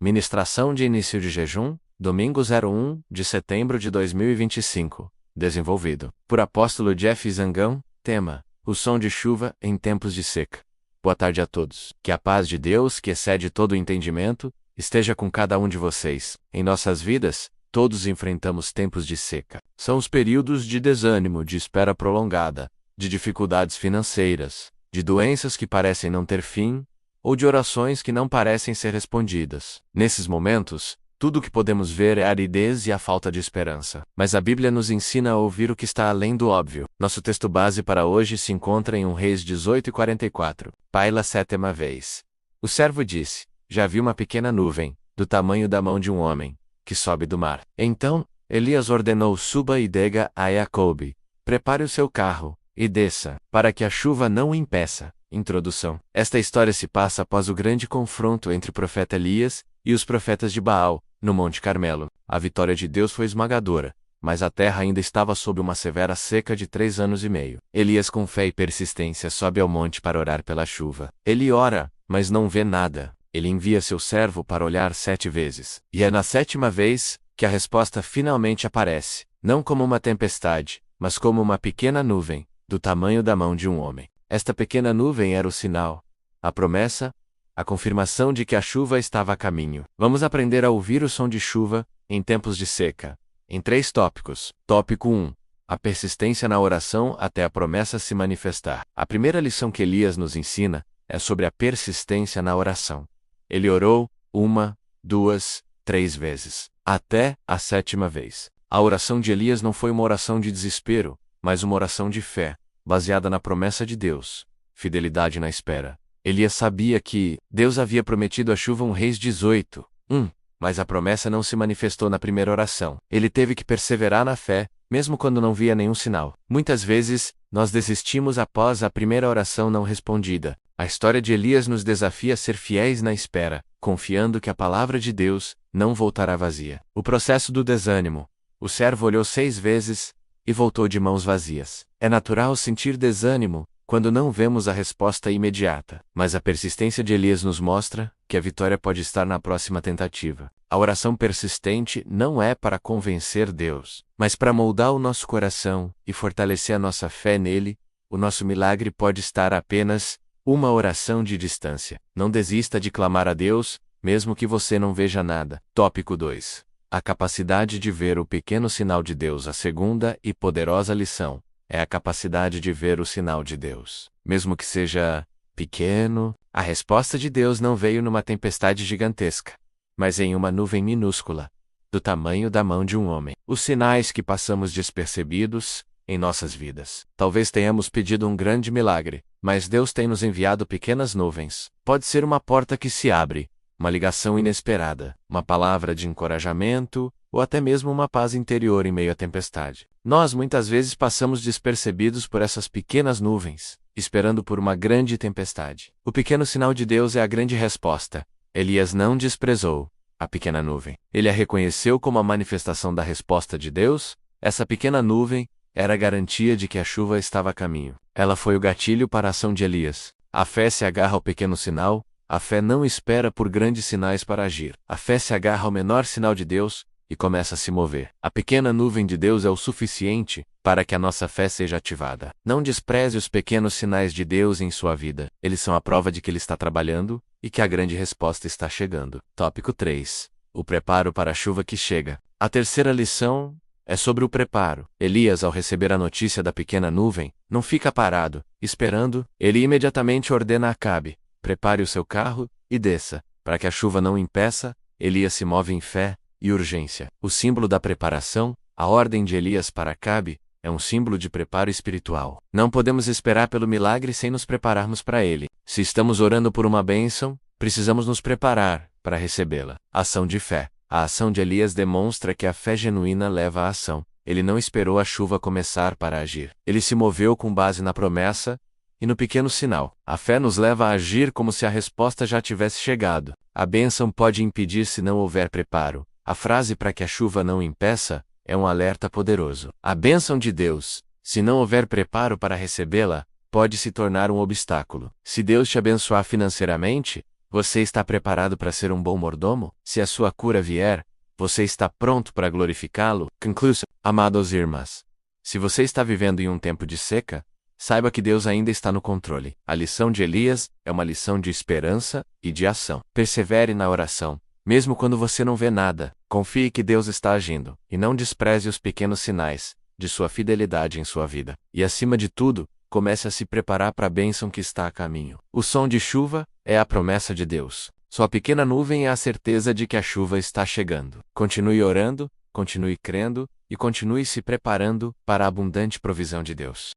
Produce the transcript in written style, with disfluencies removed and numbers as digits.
Ministração de início de jejum, domingo 01 de setembro de 2025. Desenvolvido por Apóstolo Jeff Zangão. Tema: o som de chuva em tempos de seca. Boa tarde a todos. Que a paz de Deus, que excede todo o entendimento, esteja com cada um de vocês. Em nossas vidas, todos enfrentamos tempos de seca. São os períodos de desânimo, de espera prolongada, de dificuldades financeiras, de doenças que parecem não ter fim, ou de orações que não parecem ser respondidas. Nesses momentos, tudo o que podemos ver é a aridez e a falta de esperança. Mas a Bíblia nos ensina a ouvir o que está além do óbvio. Nosso texto base para hoje se encontra em 1 Reis 18:44. Pela 7ª vez. O servo disse: já vi uma pequena nuvem, do tamanho da mão de um homem, que sobe do mar. Então, Elias ordenou: suba e diga a Jacobe: prepare o seu carro, e desça, para que a chuva não o impeça. Introdução. Esta história se passa após o grande confronto entre o profeta Elias e os profetas de Baal, no Monte Carmelo. A vitória de Deus foi esmagadora, mas a terra ainda estava sob uma severa seca de 3 anos e meio. Elias, com fé e persistência, sobe ao monte para orar pela chuva. Ele ora, mas não vê nada. Ele envia seu servo para olhar 7 vezes. E é na 7ª vez que a resposta finalmente aparece, não como uma tempestade, mas como uma pequena nuvem, do tamanho da mão de um homem. Esta pequena nuvem era o sinal, a promessa, a confirmação de que a chuva estava a caminho. Vamos aprender a ouvir o som de chuva em tempos de seca, em 3 tópicos. Tópico 1. A persistência na oração até a promessa se manifestar. A primeira lição que Elias nos ensina é sobre a persistência na oração. Ele orou 1, 2, 3 vezes, até a 7ª vez. A oração de Elias não foi uma oração de desespero, mas uma oração de fé, baseada na promessa de Deus, fidelidade na espera. Elias sabia que Deus havia prometido a chuva 1 Reis 18:1, mas a promessa não se manifestou na primeira oração. Ele teve que perseverar na fé, mesmo quando não via nenhum sinal. Muitas vezes, nós desistimos após a primeira oração não respondida. A história de Elias nos desafia a ser fiéis na espera, confiando que a palavra de Deus não voltará vazia. O processo do desânimo. O servo olhou 6 vezes e voltou de mãos vazias. É natural sentir desânimo quando não vemos a resposta imediata, mas a persistência de Elias nos mostra que a vitória pode estar na próxima tentativa. A oração persistente não é para convencer Deus, mas para moldar o nosso coração e fortalecer a nossa fé nele. O nosso milagre pode estar a apenas uma oração de distância. Não desista de clamar a Deus, mesmo que você não veja nada. Tópico 2. A capacidade de ver o pequeno sinal de Deus. A segunda e poderosa lição é a capacidade de ver o sinal de Deus. Mesmo que seja pequeno, a resposta de Deus não veio numa tempestade gigantesca, mas em uma nuvem minúscula, do tamanho da mão de um homem. Os sinais que passamos despercebidos em nossas vidas. Talvez tenhamos pedido um grande milagre, mas Deus tem nos enviado pequenas nuvens. Pode ser uma porta que se abre, uma ligação inesperada, uma palavra de encorajamento, ou até mesmo uma paz interior em meio à tempestade. Nós muitas vezes passamos despercebidos por essas pequenas nuvens, esperando por uma grande tempestade. O pequeno sinal de Deus é a grande resposta. Elias não desprezou a pequena nuvem. Ele a reconheceu como a manifestação da resposta de Deus. Essa pequena nuvem era a garantia de que a chuva estava a caminho. Ela foi o gatilho para a ação de Elias. A fé se agarra ao pequeno sinal. A fé não espera por grandes sinais para agir. A fé se agarra ao menor sinal de Deus e começa a se mover. A pequena nuvem de Deus é o suficiente para que a nossa fé seja ativada. Não despreze os pequenos sinais de Deus em sua vida. Eles são a prova de que Ele está trabalhando e que a grande resposta está chegando. Tópico 3. O preparo para a chuva que chega. A terceira lição é sobre o preparo. Elias, ao receber a notícia da pequena nuvem, não fica parado, esperando. Ele imediatamente ordena a Acabe: prepare o seu carro e desça, para que a chuva não o impeça. Elias se move em fé e urgência. O símbolo da preparação, a ordem de Elias para Acabe, é um símbolo de preparo espiritual. Não podemos esperar pelo milagre sem nos prepararmos para ele. Se estamos orando por uma bênção, precisamos nos preparar para recebê-la. Ação de fé. A ação de Elias demonstra que a fé genuína leva à ação. Ele não esperou a chuva começar para agir. Ele se moveu com base na promessa e no pequeno sinal. A fé nos leva a agir como se a resposta já tivesse chegado. A bênção pode impedir se não houver preparo. A frase "para que a chuva não impeça" é um alerta poderoso. A bênção de Deus, se não houver preparo para recebê-la, pode se tornar um obstáculo. Se Deus te abençoar financeiramente, Você está preparado para ser um bom mordomo? Se a sua cura vier, você está pronto para glorificá-lo? Conclusão. Amados irmãos, se você está vivendo em um tempo de seca, saiba que Deus ainda está no controle. A lição de Elias é uma lição de esperança e de ação. Persevere na oração. Mesmo quando você não vê nada, confie que Deus está agindo, e não despreze os pequenos sinais de sua fidelidade em sua vida. E acima de tudo, comece a se preparar para a bênção que está a caminho. O som de chuva é a promessa de Deus. Sua pequena nuvem é a certeza de que a chuva está chegando. Continue orando, continue crendo, e continue se preparando para a abundante provisão de Deus.